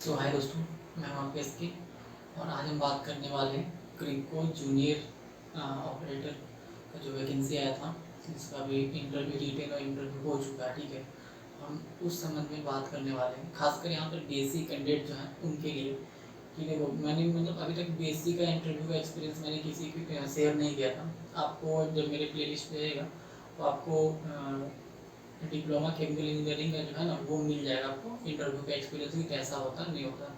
हाय दोस्तों, मैं हूं आपके एसके और आज हम बात करने वाले हैं क्रिप्को जूनियर ऑपरेटर का जो वैकेंसी आया था, जिसका अभी इंटरव्यू रिटेन और इंटरव्यू हो चुका है। ठीक है, हम उस संबंध में बात करने वाले हैं, खासकर यहाँ पर बेसिक कैंडिडेट जो हैं उनके लिए। कि देखो, मैंने मतलब अभी तक बेसिक का इंटरव्यू का एक्सपीरियंस मैंने किसी को शेयर नहीं किया था। आपको जब मेरे प्लेलिस्ट में रहेगा तो आपको डिप्लोमा केमिकल इंजीनियरिंग का जो है ना वो मिल जाएगा आपको, इंटरव्यू का एक्सपीरियंस भी कैसा होता नहीं होता।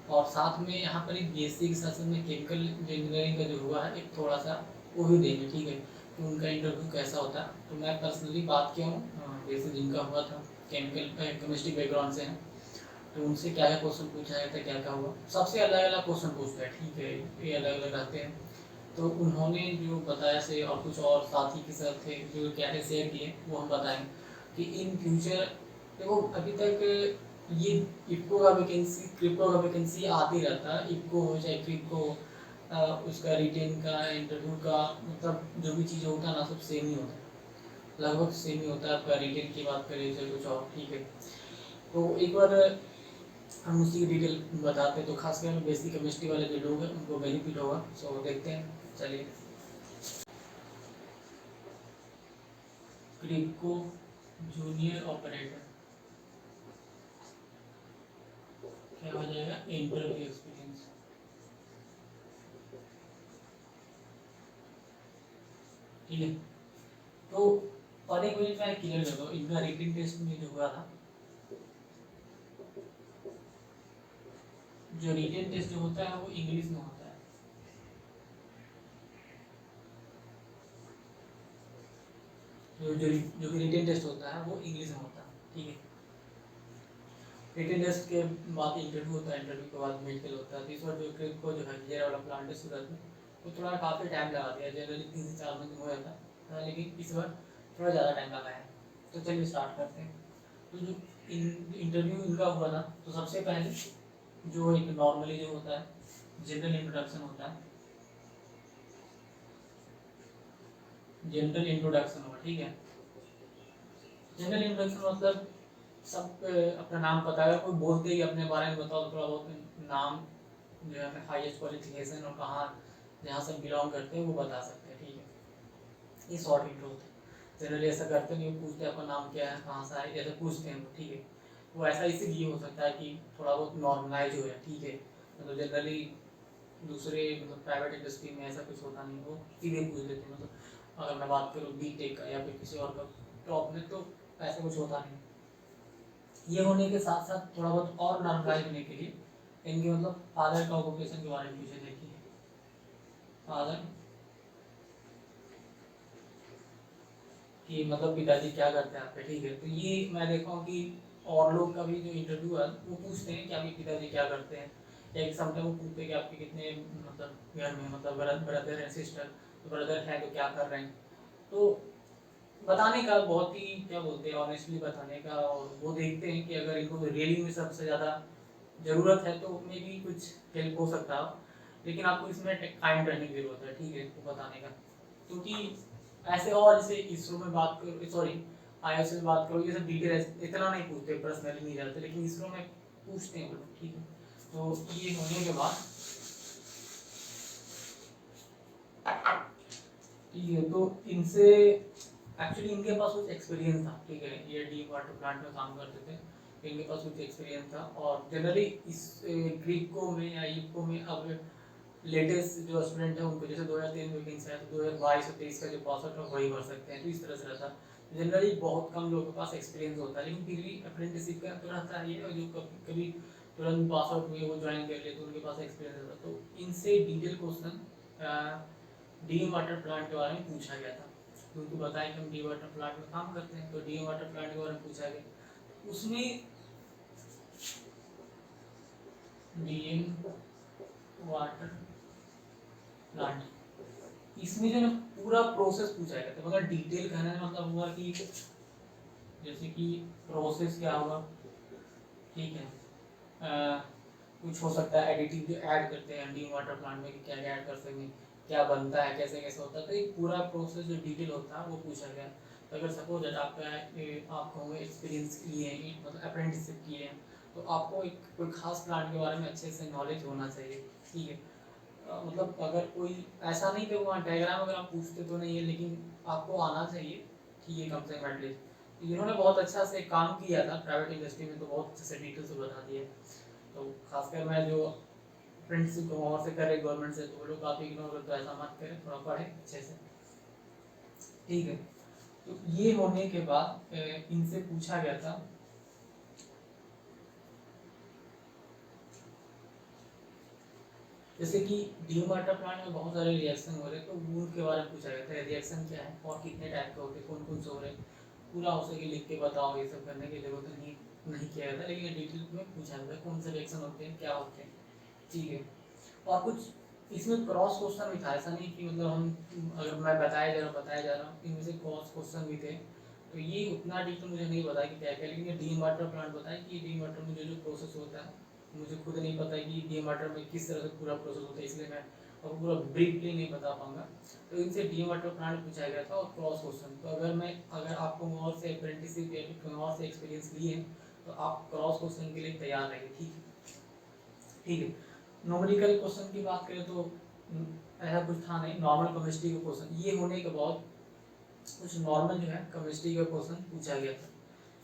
और साथ में यहाँ पर एक बीएससी के साथ साथ में केमिकल इंजीनियरिंग का जो हुआ है एक थोड़ा सा वो भी देंगे। ठीक है, तो उनका इंटरव्यू कैसा होता है। तो मैं पर्सनली बात किया हूँ जैसे जिनका हुआ था, केमिकल केमिस्ट्री बैकग्राउंड से हैं, तो उनसे क्या क्या क्वेश्चन पूछा गया था, क्या क्या हुआ, सबसे अलग अलग क्वेश्चन पूछते हैं। ठीक है, ये अलग अलग रहते हैं। तो उन्होंने जो बताया से और कुछ और साथी के साथ थे जो क्या क्या शेयर किए वो हम बताएं कि इन फ्यूचर देखो अभी तक ये इफ्को का वैकेंसी क्रिप्टो का वैकेंसी आते रहता है। इफ्को हो चाहे क्रिप्टो, उसका रिटेन का इंटरव्यू का मतलब जो भी चीज़ होता है ना सब सेम ही होता है, लगभग सेम ही होता है। आपका रिटेन की बात करें चाहे कुछ और। ठीक है, तो एक बार हम उसी की डिटेल बताते हैं, तो खासकर बेसिक केमिस्ट्री वाले जो लोग हैं उनको बेनिफिट होगा। सो देखते हैं, चलिए। क्रिप्को जूनियर ऑपरेटर क्या हो जाएगा, इंटरव्यू एक्सपीरियंस। ठीक है, तो और एक मिनट मैं क्लियर कर दूँ, इनका रेटिंग टेस्ट में जो हुआ था, जो रिटेन टेस्ट जो होता है वो इंग्लिश में होता है। जो जो जो भी रिटेन टेस्ट होता है वो इंग्लिश में होता है। ठीक है, रिटेन टेस्ट के बाद इंटरव्यू होता है, इंटरव्यू के बाद मेडिकल होता है। तो इस बार जो ट्रिप को जो है जीरा वाला प्लांट है सूरत में, वो थोड़ा काफ़ी टाइम लगा दिया। जनरली 3 से 4 दिन हो जाता है, लेकिन इस बार थोड़ा ज़्यादा टाइम लगा है। तो चलिए स्टार्ट करते हैं। तो जो इंटरव्यू इनका हुआ था, तो सबसे पहले जो एक नॉर्मली जो होता है जनरल इंट्रोडक्शन होता है, जनरल इंट्रोडक्शन होगा। ठीक है, जनरल इंट्रोडक्शन मतलब सब अपना नाम पता है, कोई बोलते ही अपने बारे में बताओ, थोड़ा बहुत नाम जो है, हाईएस्ट क्वालिफिकेशन और कहाँ जहाँ से बिलोंग करते हैं वो बता सकते हैं। ठीक है, ये शॉर्ट इंट्रो होता है। जनरली ऐसा करते नहीं, पूछते आपका नाम क्या है, कहाँ से आए, ऐसे पूछते हैं। ठीक है, वो ऐसा इसलिए हो सकता है कि थोड़ा बहुत नॉर्मलाइज हो जाए। ठीक है, मतलब जनरली दूसरे मतलब प्राइवेट इंडस्ट्री में ऐसा कुछ होता नहीं, वो सीधे पूछ लेते हैं। मतलब अगर मैं बात करूँ बीटेक का या फिर किसी और का टॉप में, तो ऐसा कुछ होता नहीं। ये होने के साथ साथ थोड़ा बहुत और नॉर्मलाइज होने के लिए इनके मतलब फादर का ऑक्यूपेशन के बारे में पूछे। देखिए, फादर कि मतलब पिताजी क्या करते हैं आपके। ठीक है, तो ये मैं देखा हूँ कि और लोग का भी जो इंटरव्यू है वो पूछते हैं कि आपके पिताजी क्या करते हैं। एक समटाइम वो पूछते हैं कि आपके कितने मतलब घर में मतलब ब्रदर है सिस्टर, तो ब्रदर है तो क्या कर रहे हैं। तो बताने का बहुत ही क्या बोलते हैं, ऑनेस्टली बताने का। और वो देखते हैं कि अगर इनको रियली में सबसे ज़्यादा ज़रूरत है तो मे भी कुछ हेल्प हो सकता है, लेकिन आपको इसमें काइंड रहने की ज़रूरत है। ठीक है, वो बताने का, क्योंकि ऐसे और जैसे इसरो में बात करो, सॉरी आईएएस में बात करो, ये सब डिटेल इतना नहीं पूछते, पर्सनली नहीं जाते, लेकिन इसरो में पूछते हैं वो लोग। ठीक है, तो ये होने के बाद ठीक है, तो इनसे एक्चुअली इनके पास कुछ एक्सपीरियंस था। ठीक है, ये डी वाटर प्लांट में काम करते थे, तो इनके पास कुछ एक्सपीरियंस था। और जनरली इस ग्रीको में या ईको में अब लेटेस्ट जो स्टूडेंट है उनको जैसे 2003 वैकेंसी है, तो 2022 और 23 का जो पास आउट है वही भर सकते हैं। तो इस तरह से रहता है। जनरली बहुत कम लोगों के पास एक्सपीरियंस होता है, लेकिन फिर भी अप्रेंटिसशिप का तो रहता है ये, और जो कभी कभी तुरंत पास आउट हुए वो ज्वाइन कर ले तो उनके पास एक्सपीरियंस रहता है। तो इनसे detail question D water plant के बारे में पूछा गया था। तो उनको बताया कि हम डी वाटर प्लांट में काम करते हैं, तो डी वाटर प्लांट के बारे में पूछा गया। उसमें डीएम वाटर प्लांट, इसमें जो है ना पूरा प्रोसेस पूछा गया था, मगर डिटेल कहने का मतलब हुआ कि जैसे कि प्रोसेस क्या होगा। ठीक है, कुछ हो सकता है एडिटिव जो ऐड करते हैं डी वाटर प्लांट में कि क्या क्या ऐड कर सकते हैं, क्या बनता है, कैसे कैसे होता है। तो एक पूरा प्रोसेस जो डिटेल होता है वो पूछा गया। तो अगर सपोज आपका आप कहोगे एक्सपीरियंस किए हैं, मतलब अप्रेंटिसशिप किए हैं, तो आपको एक कोई खास प्लांट के बारे में अच्छे से नॉलेज होना चाहिए, ठीक है। मतलब अगर कोई ऐसा नहीं कि वहाँ डायग्राम अगर आप पूछते तो नहीं है, लेकिन आपको आना चाहिए, ठीक है, कम से कम एटलीस्ट। इन्होंने बहुत अच्छा से काम किया था प्राइवेट इंडस्ट्री में, तो बहुत अच्छे से डिटेल से बता दिया। तो खासकर मैं जो फ्रेंड्स को वहाँ से करे गवर्नमेंट से, तो वो लोग काफ़ी इग्नोर करते, तो ऐसा मत करें, थोड़ा पढ़ें अच्छे से, ठीक है। तो ये होने के बाद इनसे पूछा गया था जैसे कि डीमार्टर प्लांट में बहुत सारे रिएक्शन हो रहे हैं, तो वो के बारे में पूछा गया था, रिएक्शन क्या है और कितने टाइप के होते हैं, कौन कौन से हो रहे हैं, पूरा हो सके लिख के बताओ। ये सब करने की जरूरत नहीं किया गया था, लेकिन डिटेल में पूछा गया था कौन से रिएक्शन होते हैं, क्या होते हैं, ठीक है। और कुछ इसमें क्रॉस क्वेश्चन भी था, ऐसा नहीं कि मतलब हम अगर मैं बताया जा रहा हूँ, इनमें से क्रॉस क्वेश्चन भी थे। तो ये उतना डिटेल मुझे नहीं पता कि क्या क्या, लेकिन ये डीमार्टर प्लांट बताया कि डीमार्टर में जो प्रोसेस होता है, मुझे खुद नहीं पता कि डीमार्टर में किस तरह से पूरा प्रोसेस होता है, इसलिए मैं आपको पूरा ब्रीफली नहीं बता पाऊंगा। तो इनसे डीमार्टर प्लांट पूछा गया था और क्रॉस क्वेश्चन। तो अगर आपको और से अप्रेंटिसशिप या फिर और से एक्सपीरियंस लिए हैं, तो आप क्रॉस क्वेश्चन के लिए तैयार रहिए, ठीक है, ठीक है। न्यूमेरिकल क्वेश्चन की बात करें तो ऐसा कुछ था नहीं, नॉर्मल केमिस्ट्री का क्वेश्चन ये होने के बाद कुछ नॉर्मल जो है केमिस्ट्री का क्वेश्चन पूछा गया था।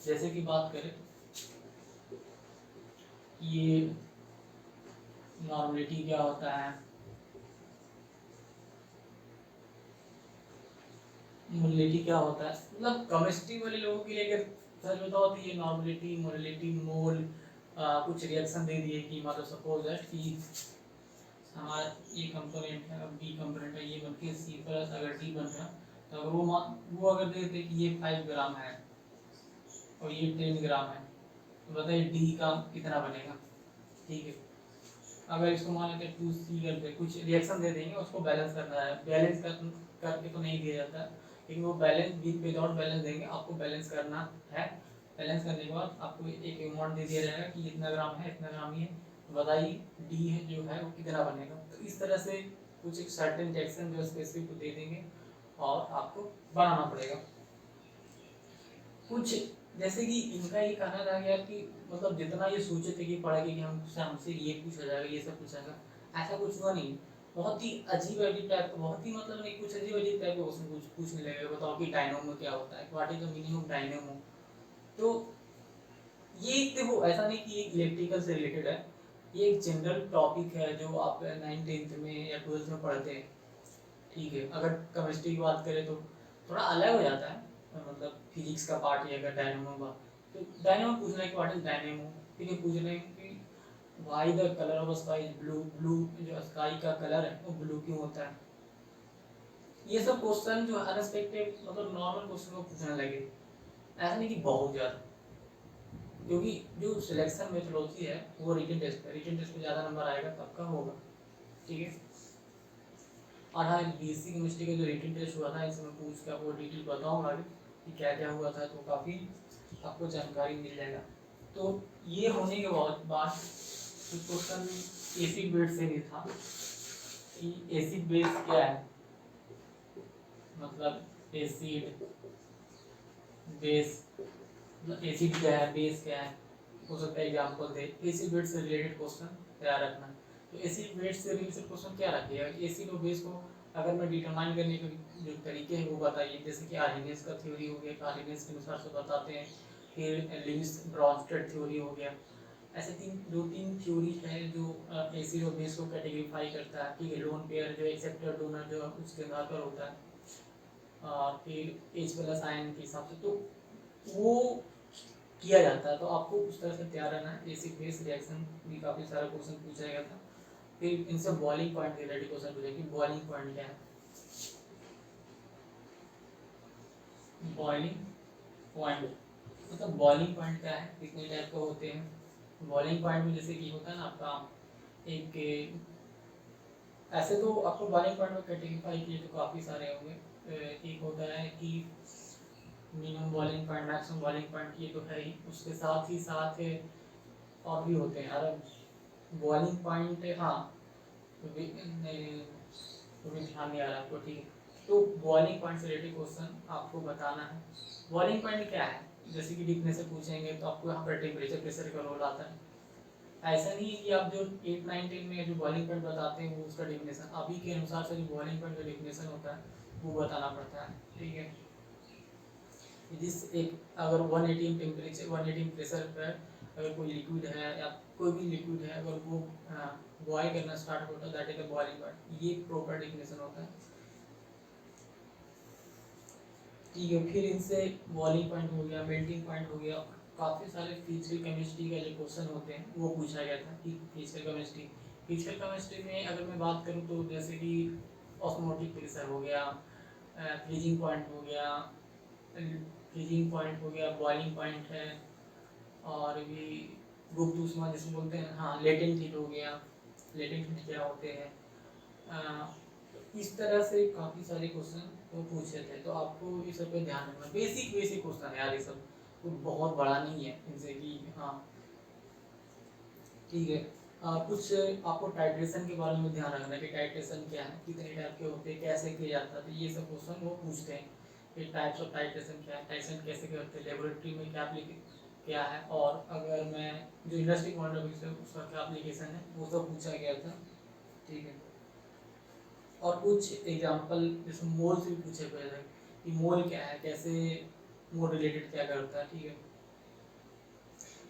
जैसे कि बात करें ये नॉर्मलिटी क्या होता है, मोलिटी क्या होता है, मतलब केमिस्ट्री वाले लोगों के लिए अगर सच बताओ तो ये नॉर्मलिटी, मोलिटी, मोल, कुछ रिएक्शन दे दिए कि मतलब सपोज दैट कि हमारा ये कंपोनेंट है, अब बी कंपोनेंट है, ये बनके सी प्लस अगर डी बन रहा, तो अगर वो अगर दे देते कि ये 5 ग्राम है और ये 10 ग्राम है, तो बताइए डी का कितना बनेगा, ठीक है। अगर इसको मान लेते 2C करते, कुछ रिएक्शन दे देंगे, उसको बैलेंस करना है, करके तो नहीं दिया जाता है, लेकिन वो बैलेंस विदाउट बैलेंस देंगे, आपको बैलेंस करना है। बैलेंस करने के बाद आपको एक अमाउंट दे दिया जाएगा कि इतना ग्राम है, इतना ग्राम ही है, तो बताइए डी है जो है वो कितना बनेगा। तो इस तरह से कुछ एक सर्टेन रिएक्शन जो स्पेसिफिक दे देंगे और आपको बनाना पड़ेगा। कुछ जैसे कि इनका ये कहना था यार कि मतलब जितना ये सोचे थे कि पढ़ेंगे कि हमसे ये पूछा जाएगा, ये सब पूछा जाएगा, ऐसा कुछ हुआ नहीं। बहुत ही अजीब अजीब टाइप का, बहुत ही मतलब नहीं, कुछ अजीब अजीब टाइप का क्वेश्चन पूछने लगे, बताओ कि डायनोमो क्या होता है, what is the meaning of dynamo. तो ये देखो ऐसा नहीं कि ये इलेक्ट्रिकल से रिलेटेड है, ये एक जनरल टॉपिक है जो आप 9th में या 12th में पढ़ते हैं, ठीक है। अगर केमिस्ट्री की बात करें तो थोड़ा अलग हो जाता है, मतलब फिजिक्स का पार्ट ही अगर डायनेमो का, तो डायनेमो पूछ रहे हैं कि व्हाट इज डायनेमो, ठीक है। पूछ रहे हैं कि why the colour of sky is blue, blue जो स्काई का कलर है वो ब्लू क्यों होता है। ये सब क्वेश्चन जो अनएक्सपेक्टेड मतलब नॉर्मल क्वेश्चन को पूछने लगे, ऐसा नहीं कि बहुत ज़्यादा, क्योंकि जो सिलेक्शन मेथोडोलॉजी है वो रिटन टेस्ट है, रिटन टेस्ट में ज़्यादा नंबर आएगा तब का होगा, ठीक है। और हाँ, बीएससी केमिस्ट्री का जो रिटन टेस्ट हुआ था, इसमें पूछ के आपको डिटेल बताऊंगा कि क्या क्या हुआ था, तो काफ़ी आपको जानकारी मिल जाएगा। तो ये होने के बाद क्वेश्चन एसिड बेस से भी था कि एसिड बेस क्या है, मतलब एसिड बेस, एसिड क्या है, बेस क्या है, हो सकता है एग्जाम्पल दे। एसिड बेस से रिलेटेड क्वेश्चन तैयार रखना। तो एसिड बेस से रिलेटेड क्वेश्चन क्या रखिएगा, एसिड और बेस को अगर मैं डिटरमाइन करने के जो तरीके हैं वो बताइए। जैसे कि आर्हेनियस का थ्योरी हो गया, आर्हेनियस के अनुसार से बताते हैं, फिर लिविस ब्रॉन्स्टेड थ्योरी हो गया। ऐसे दो तीन थ्योरी है जो एसिड और बेस को कैटेगरीफाई करता है, ठीक है। लोन पेयर जो एक्सेप्टर डोनर जो उसके आधार पर होता है, फिर H प्लस आयन के हिसाब से, तो वो किया जाता है। तो आपको उस तरह से तैयार रहना है। एसिड बेस रिएक्शन भी काफ़ी सारा क्वेश्चन पूछा गया था। फिर इनसे बॉइलिंग पॉइंट रिलेटेड क्वेश्चन पूछा कि बॉइलिंग पॉइंट क्या है, बॉइलिंग पॉइंट मतलब बॉइलिंग पॉइंट क्या है, कितने टाइप का होते हैं। बॉइलिंग पॉइंट में जैसे कि होता है ना आपका एक, ऐसे तो आपको बॉइलिंग पॉइंट में कैटेगरीफाई किए तो काफ़ी सारे होंगे। एक होता है कि minimum boiling point, maximum boiling point, ये तो है ही, उसके साथ ही साथ और भी होते हैं। अरे बॉइलिंग पॉइंट, हाँ तो भी ध्यान नहीं आ रहा आपको, ठीक है। तो बॉइलिंग पॉइंट से रिलेटेड क्वेश्चन आपको बताना है। बॉइलिंग पॉइंट क्या है, जैसे कि डीपनेस से पूछेंगे तो आपको यहाँ पर टेम्परेचर प्रेशर का रोल आता है। ऐसा नहीं है कि आप जो 8, 9, 10 में जो बॉइलिंग पॉइंट बताते हैं वो उसका डेफिनेशन अभी के अनुसार से जो बॉइलिंग पॉइंट का डेफिनेशन होता है वो बताना पड़ता है, ठीक है। जिस एक अगर 180 टेम्परेचर 180 प्रेशर पर अगर कोई लिक्विड है या कोई भी लिक्विड है अगर वो बॉयल करना स्टार्ट होता है that is the boiling point, ये प्रॉपर डेफिनेशन होता है, ठीक है। फिर इनसे बॉइलिंग पॉइंट हो गया, मेल्टिंग पॉइंट हो गया, काफ़ी सारे फिजिकल केमिस्ट्री का जो क्वेश्चन होते हैं वो पूछा गया था कि फिजिकल केमिस्ट्री में अगर मैं बात करूँ तो जैसे कि ऑस्मोटिक प्रेशर हो गया, फ्रीजिंग पॉइंट हो गया, बॉइलिंग पॉइंट है, और भी गुप्त ऊष्मा जिसमें बोलते हैं, हाँ लेटेंट हीट हो गया, लेटेंट हीट क्या होते हैं, इस तरह से काफ़ी सारे क्वेश्चन वो पूछे थे। तो आपको ये सब पे ध्यान रखना, बेसिक क्वेश्चन है यार, ये सब तो बहुत बड़ा नहीं है इनसे कि हाँ, ठीक है। कुछ आपको टाइट्रेशन के बारे में ध्यान रखना है कि टाइट्रेशन क्या है, कितने टाइप के होते हैं, कैसे किया जाता है, तो ये सब क्वेश्चन वो पूछते हैं कि टाइप्स ऑफ टाइट्रेशन क्या है, टाइट्रेशन कैसे करते हैं, लेबोरेटरी में क्या है, और अगर मैं जो इंडस्ट्री पॉइंट ऑफ व्यू से उसका क्या एप्लीकेशन है वो सब पूछा गया था, ठीक है। और कुछ एग्जांपल जैसे मोल से भी पूछे गए थे कि मोल क्या है, कैसे मोल रिलेटेड क्या करता है, ठीक है।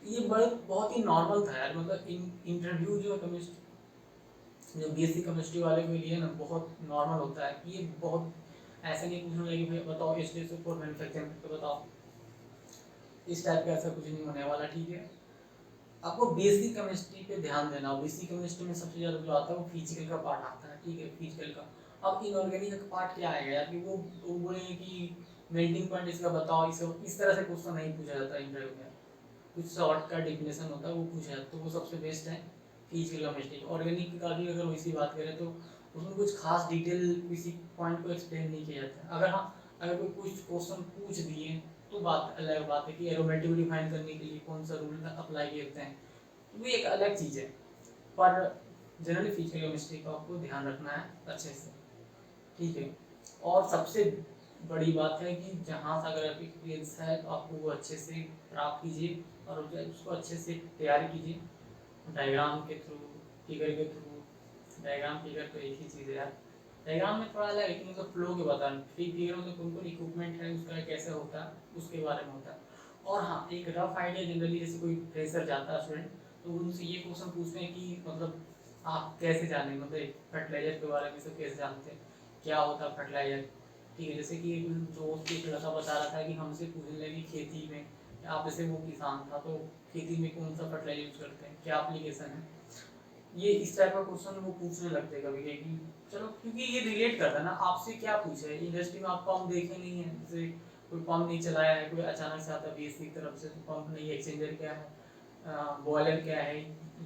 ये बहुत ही नॉर्मल था यार, मतलब इंटरव्यू जो केमिस्ट्री जो बीएससी केमिस्ट्री वाले के लिए ना बहुत नॉर्मल होता है कि ये बहुत ऐसा नहीं पूछने लगे भाई बताओ H2SO फॉर मैन्युफैक्चरिंग तो बताओ, इस टाइप का ऐसा कुछ नहीं होने वाला, ठीक है। आपको बेसिक केमिस्ट्री पे ध्यान देना, बेसिक केमिस्ट्री में सबसे ज़्यादा जो आता है वो फिजिकल का पार्ट आता है, ठीक है, फिजिकल का। अब इनऑर्गेनिक का पार्ट क्या आएगा यार कि वो बोलेंगे कि मेल्टिंग पॉइंट इसका बताओ, इस तरह से क्वेश्चन नहीं पूछा जाता इंटरव्यू में, कुछ शॉर्ट का डेफिनेशन होता है वो पूछा जाता है, तो वो सबसे बेस्ट है फिजिकल केमिस्ट्री। ऑर्गेनिक का भी अगर वैसी बात करें तो उसमें कुछ खास डिटेल किसी पॉइंट को एक्सप्लेन नहीं किया जाता है। अगर हाँ, अगर कोई कुछ क्वेश्चन पूछ दिए तो बात अलग बात है कि एरोमेटिक डिफाइन करने के लिए कौन सा रूल अप्लाई करते हैं, तो वो एक अलग चीज़ है। पर जनरली फिजिकल केमिस्ट्री का आपको ध्यान रखना है अच्छे से, ठीक है। और सबसे बड़ी बात है कि जहाँ से अगर आपकी एक्सपीरियंस है तो आपको वो अच्छे से प्राप्त कीजिए और उसको अच्छे से तैयारी कीजिए, डायग्राम के थ्रू, फिगर के थ्रू। डायग्राम फिगर तो एक ही चीज़ है यार, डायग्राम में थोड़ा अलग है कि मतलब फ्लो के बताना, फिगर में तो कौन कौन इक्विपमेंट है उसका कैसे होता है उसके बारे में होता है। और हाँ, एक रफ आइडिया जनरली जैसे कोई फ्रेशर जाता है स्टूडेंट तो उनसे ये क्वेश्चन पूछते हैं कि मतलब आप कैसे जाने, मतलब फर्टिलाइजर के बारे में सब कैसे जानते हैं, क्या होता है फर्टिलाइजर, ठीक है। जैसे कि दोस्त एक लड़का बता रहा था कि हमसे पूछने लगी खेती में, आप जैसे वो किसान था तो खेती में कौन सा फर्टिलाइजर यूज करते हैं, क्या एप्लीकेशन है, ये इस टाइप का क्वेश्चन वो पूछने लगते हैं कभी कभी। चलो क्योंकि ये रिलेट करता है ना आपसे, क्या पूछा है इंडस्ट्री में, आप पंप देखे नहीं है, जैसे कोई पंप नहीं चलाया है, कोई अचानक से आता है बीएससी की तरफ से तो पंप नहीं, एक्सचेंजर क्या है, बॉयलर क्या है,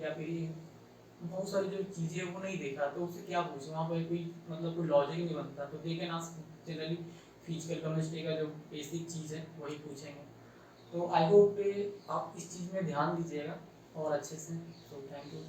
या फिर बहुत सारी जो चीज़ें वो नहीं देखा तो उससे क्या पूछे, वहाँ पर कोई मतलब कोई लॉजिक नहीं बनता, तो देखे ना जनरली फिजिकल केमिस्ट्री का जो बेसिक चीज़ है वही पूछेंगे। तो आई होप आप इस चीज़ में ध्यान दीजिएगा और अच्छे से। So thank you.